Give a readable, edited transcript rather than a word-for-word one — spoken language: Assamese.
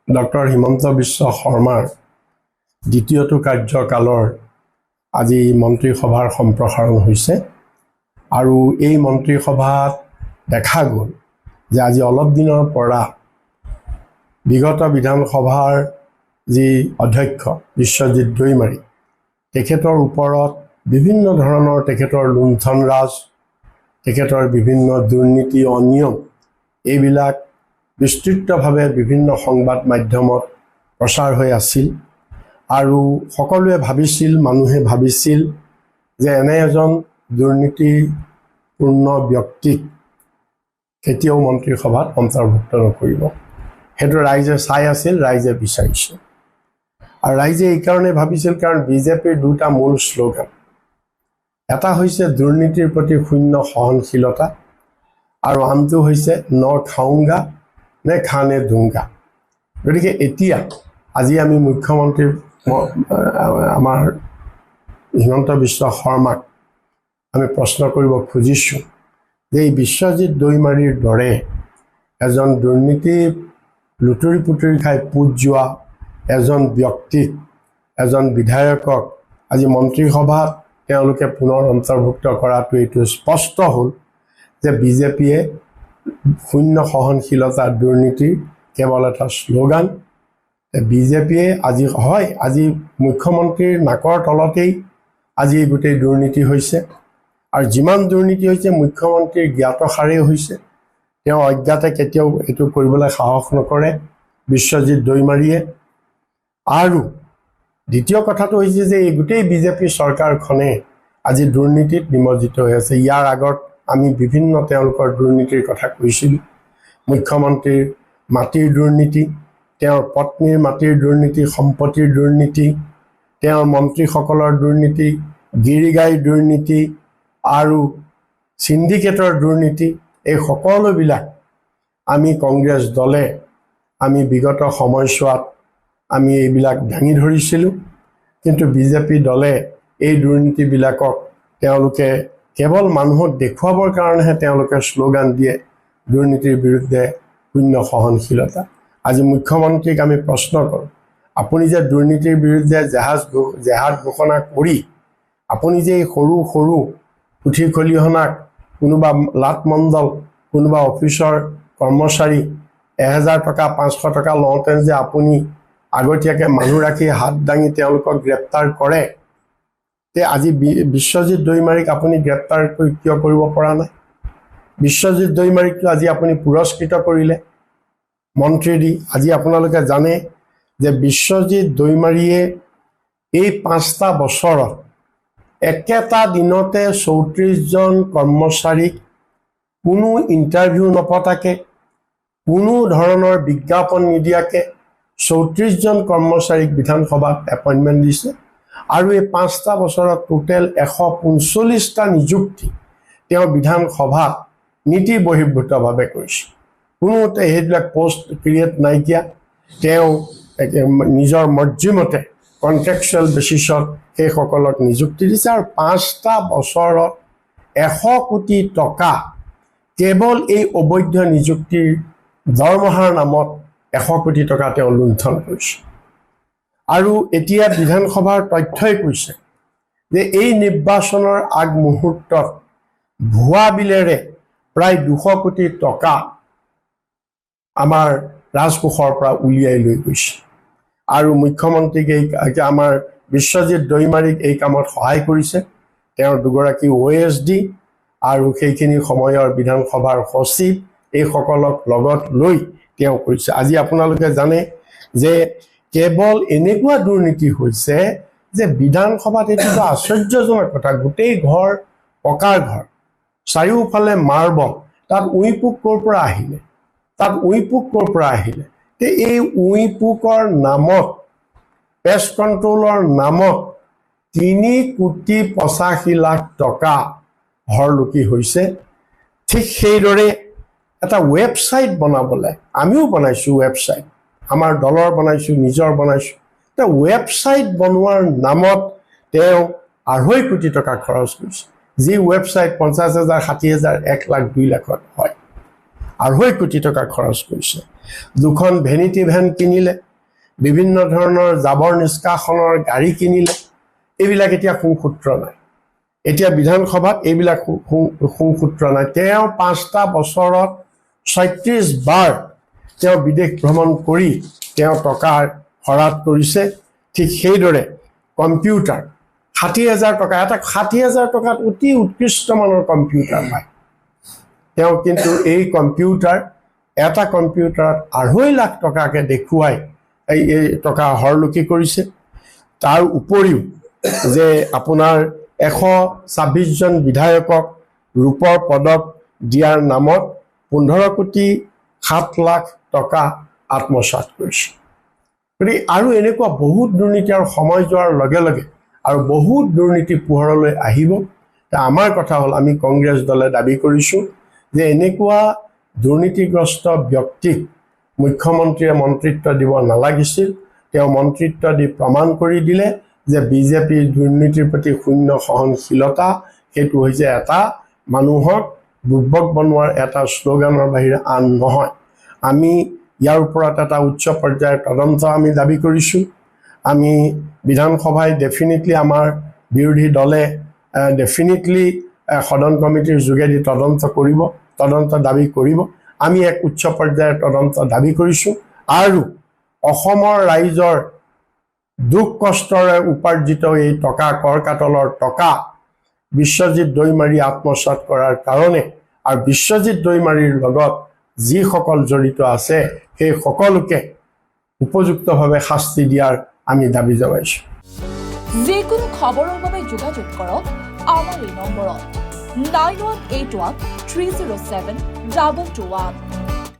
ডক্টৰ হিমন্ত বিশ্ব শৰ্মাৰ দ্বিতীয়টো কাৰ্যকালৰ আজি মন্ত্ৰীসভাৰ সম্প্ৰসাৰণ হৈছে আৰু এই মন্ত্ৰীসভাত দেখা গ'ল যে আজি অলপ দিনৰ পৰা বিগত বিধানসভাৰ যি অধ্যক্ষ বিশ্বজিৎ দৈমাৰী তেখেতৰ ওপৰত বিভিন্ন ধৰণৰ তেখেতৰ লুণ্ঠন ৰাজ তেখেতৰ বিভিন্ন দুৰ্নীতি অনিয়ম এইবিলাক বিস্তৃতভাৱে বিভিন্ন সংবাদ মাধ্যমত প্ৰচাৰ হৈ আছিল আৰু সকলোৱে ভাবিছিল মানুহে ভাবিছিল যে এনে এজন দুৰ্নীতিপূৰ্ণ ব্যক্তিক কেতিয়াও মন্ত্ৰীসভাত অন্তৰ্ভুক্ত নকৰিব সেইটো ৰাইজে চাই আছিল ৰাইজে বিচাৰিছে আৰু ৰাইজে এই কাৰণে ভাবিছিল কাৰণ বিজেপিৰ দুটা মূল শ্লোগান এটা হৈছে দুৰ্নীতিৰ প্ৰতি শূন্য সহনশীলতা আৰু আনটো হৈছে ন খাওঁগা নে খানে দুংগা গতিকে এতিয়া আজি আমি মুখ্যমন্ত্ৰী আমাৰ হিমন্ত বিশ্ব শৰ্মাক আমি প্ৰশ্ন কৰিব খুজিছোঁ যে এই বিশ্বজিৎ দৈমাৰীৰ দৰে এজন দুৰ্নীতি লুটুৰি পুটুৰি খাই পুজ যোৱা এজন ব্যক্তিক এজন বিধায়কক আজি মন্ত্ৰীসভাত তেওঁলোকে পুনৰ অন্তৰ্ভুক্ত কৰাটো এইটো স্পষ্ট হ'ল যে বিজেপিয়ে শূন্য সহনশীলতা দুৰ্নীতিৰ কেৱল এটা শ্লোগান বিজেপিয়ে আজি মুখ্যমন্ত্ৰীৰ নাকৰ তলতেই আজি গোটেই দুৰ্নীতি হৈছে আৰু যিমান দুৰ্নীতি হৈছে মুখ্যমন্ত্ৰীৰ জ্ঞাতসাৰেই হৈছে তেওঁ অজ্ঞাতে কেতিয়াও এইটো কৰিবলৈ সাহস নকৰে বিশ্বজিৎ দৈমাৰীয়ে আৰু দ্বিতীয় কথাটো হৈছে যে এই গোটেই বিজেপি চৰকাৰখনে আজি দুৰ্নীতিত নিমজ্জিত হৈ আছে ইয়াৰ আগত আমি বিভিন্ন তেওঁলোকৰ দুৰ্নীতিৰ কথা কৈছিলোঁ মুখ্যমন্ত্ৰীৰ মাটিৰ দুৰ্নীতি তেওঁৰ পত্নীৰ মাটিৰ দুৰ্নীতি সম্পত্তিৰ দুৰ্নীতি তেওঁৰ মন্ত্ৰীসকলৰ দুৰ্নীতি গিৰিগাই দুৰ্নীতি আৰু সিন্ডিকেটৰ দুৰ্নীতি এই সকলোবিলাক আমি কংগ্ৰেছ দলে আমি বিগত সময়ছোৱাত আমি এইবিলাক দাঙি ধৰিছিলোঁ কিন্তু বিজেপি দলে এই দুৰ্নীতিবিলাকক তেওঁলোকে কেৱল মানুহক দেখুৱাবৰ কাৰণেহে তেওঁলোকে শ্লোগান দিয়ে দুৰ্নীতিৰ বিৰুদ্ধে শূন্য সহনশীলতা আজি মুখ্যমন্ত্ৰীক আমি প্ৰশ্ন কৰোঁ আপুনি যে দুৰ্নীতিৰ বিৰুদ্ধে জেহাদ ঘোষণা কৰি আপুনি যে এই সৰু সৰু পুথি খলিহনাক কোনোবা লাটমণ্ডল কোনোবা অফিচৰ কৰ্মচাৰী 1000 টকা 500 টকা লওঁতেন যে আপুনি আগতীয়াকৈ মানুহ ৰাখি হাত দাঙি তেওঁলোকক গ্ৰেপ্তাৰ কৰে তে আজি বিশ্বজিৎ দৈমাৰীক আপুনি গ্ৰেপ্তাৰ কিয় কৰিব পৰা নাই বিশ্বজিৎ দৈমাৰীকটো আজি আপুনি পুৰস্কৃত কৰিলে মন্ত্ৰী দি আজি আপোনালোকে জানে যে বিশ্বজিৎ দৈমাৰীয়ে এই 5টা বছৰত একেটা দিনতে 34জন কৰ্মচাৰীক কোনো ইণ্টাৰভিউ নপতাকে কোনো ধৰণৰ বিজ্ঞাপন নিদিয়াকে 34জন কৰ্মচাৰীক বিধানসভাত এপইণ্টমেণ্ট দিছে আৰু এই 5টা বছৰত টোটেল 145টা নিযুক্তি তেওঁ বিধানসভাত নীতি বহিৰ্ভূতভাৱে কৰিছে কোনোতে সেইবিলাক পোষ্ট ক্ৰিয়েট নাইকিয়া তেওঁ নিজৰ মৰ্জিমতে কণ্ট্ৰেকচুৱেল বেচিছত সেইসকলক নিযুক্তি দিছে আৰু 5টা বছৰত 100 কোটি টকা কেৱল এই অবৈধ নিযুক্তিৰ দৰমহাৰ নামত 100 কোটি টকা তেওঁ লুণ্ঠন কৰিছে আৰু এতিয়া বিধানসভাৰ তথ্যই কৈছে যে এই নিৰ্বাচনৰ আগমুহূৰ্তত ভুৱা বিলেৰে প্ৰায় 200 কোটি টকা আমাৰ ৰাজকোষৰ পৰা উলিয়াই লৈ গৈছে আৰু মুখ্যমন্ত্ৰীক আমাৰ বিশ্বজিৎ দৈমাৰীক এই কামত সহায় কৰিছে তেওঁৰ দুগৰাকী OSD আৰু সেইখিনি সময়ৰ বিধানসভাৰ সচিব এইসকলক লগত লৈ তেওঁ কৰিছে আজি আপোনালোকে জানে যে কেৱল এনেকুৱা দুৰ্নীতি হৈছে যে বিধানসভাত এইটো আশ্চৰ্যজনক কথা গোটেই ঘৰ পকাৰ ঘৰ চাৰিওফালে মাৰ্বল তাত উইপুক ক'ৰ পৰা আহিলে তে এই উইপুকৰ নামত পেষ্ট কণ্ট্ৰলৰ নামত 3,85,00,000 টকা হৰলুকি হৈছে ঠিক সেইদৰে এটা ৱেবছাইট বনাবলৈ আমিও বনাইছোঁ ৱেবছাইট আমাৰ দলৰ বনাইছোঁ নিজৰ বনাইছোঁ তে ৱেবছাইট বনোৱাৰ নামত তেওঁ 2.5 কোটি টকা খৰচ কৰিছে যি ৱেবছাইট 50,000 60,000 1 লাখ 2 লাখত হয় 2.5 কোটি টকা খৰচ কৰিছে দুখন ভেনিটি ভেন কিনিলে, বিভিন্ন ধৰণৰ জাবৰ নিষ্কাশনৰ গাড়ী কিনিলে, এইবিলাক এতিয়া সুসূত্ৰ নাই। এতিয়া বিধানসভাত এইবিলাক সুসূত্ৰ নাই। তেওঁ 5টা বছৰত 36 বাৰ তেওঁ বিদেশ ভ্ৰমণ কৰি তেওঁ টকাৰ খৰচ কৰিছে। ঠিক সেইদৰে কম্পিউটাৰ 60,000 টকা, এটা 60,000 টকাত অতি উৎকৃষ্ট মানৰ কম্পিউটাৰ পায়। তেওঁ কিন্তু এই কম্পিউটাৰ, এটা কম্পিউটাৰত 2.5 লাখ টকাকে দেখুৱাই এই টকা হৰলুকি কৰিছে। তাৰ উপৰিও যে আপোনাৰ 126জন বিধায়কক ৰূপৰ পদক দিয়াৰ নামত 15,7 লাখ টকা আত্মসাৎ কৰিছে। গতিকে আৰু এনেকুৱা বহুত দুৰ্নীতি, আৰু সময় যোৱাৰ লগে লগে আৰু বহুত দুৰ্নীতি পোহৰলৈ আহিব। আমাৰ কথা হ'ল, আমি কংগ্ৰেছ দলে দাবী কৰিছোঁ যে এনেকুৱা দুৰ্নীতিগ্ৰস্ত ব্যক্তিক মুখ্যমন্ত্ৰীয়ে মন্ত্ৰিত্ব দিব নালাগিছিল। তেওঁ মন্ত্ৰিত্ব দি প্ৰমাণ কৰি দিলে যে বিজেপিৰ দুৰ্নীতিৰ প্ৰতি শূন্য সহনশীলতা, সেইটো হৈছে এটা মানুহক দুৰ্ভগ বনোৱাৰ এটা শ্লোগানৰ বাহিৰে আন নহয়। আমি ইয়াৰ ওপৰত এটা উচ্চ পৰ্যায়ৰ তদন্ত আমি দাবী কৰিছোঁ। আমি বিধানসভাই ডেফিনেটলি, আমাৰ বিৰোধী দলে ডেফিনেটলি সদন কমিটিৰ যোগেদি তদন্ত দাবী কৰিব। আমি এক উচ্চ পৰ্যায়ৰ তদন্ত দাবী কৰিছোঁ। আৰু অসমৰ ৰাইজৰ দুখ কষ্টৰে উপাৰ্জিত এই টকা, কৰ কাটলৰ টকা বিশ্বজিৎ দৈমাৰী আত্মসাৎ কৰাৰ কাৰণে, আৰু বিশ্বজিৎ দৈমাৰীৰ লগত যিসকল জড়িত আছে সেই সকলোকে উপযুক্তভাৱে শাস্তি দিয়াৰ আমি দাবী জনাইছোঁ। যিকোনো খবৰৰ বাবে যোগাযোগ কৰক আমাৰ এই নম্বৰত 9181 307 2221।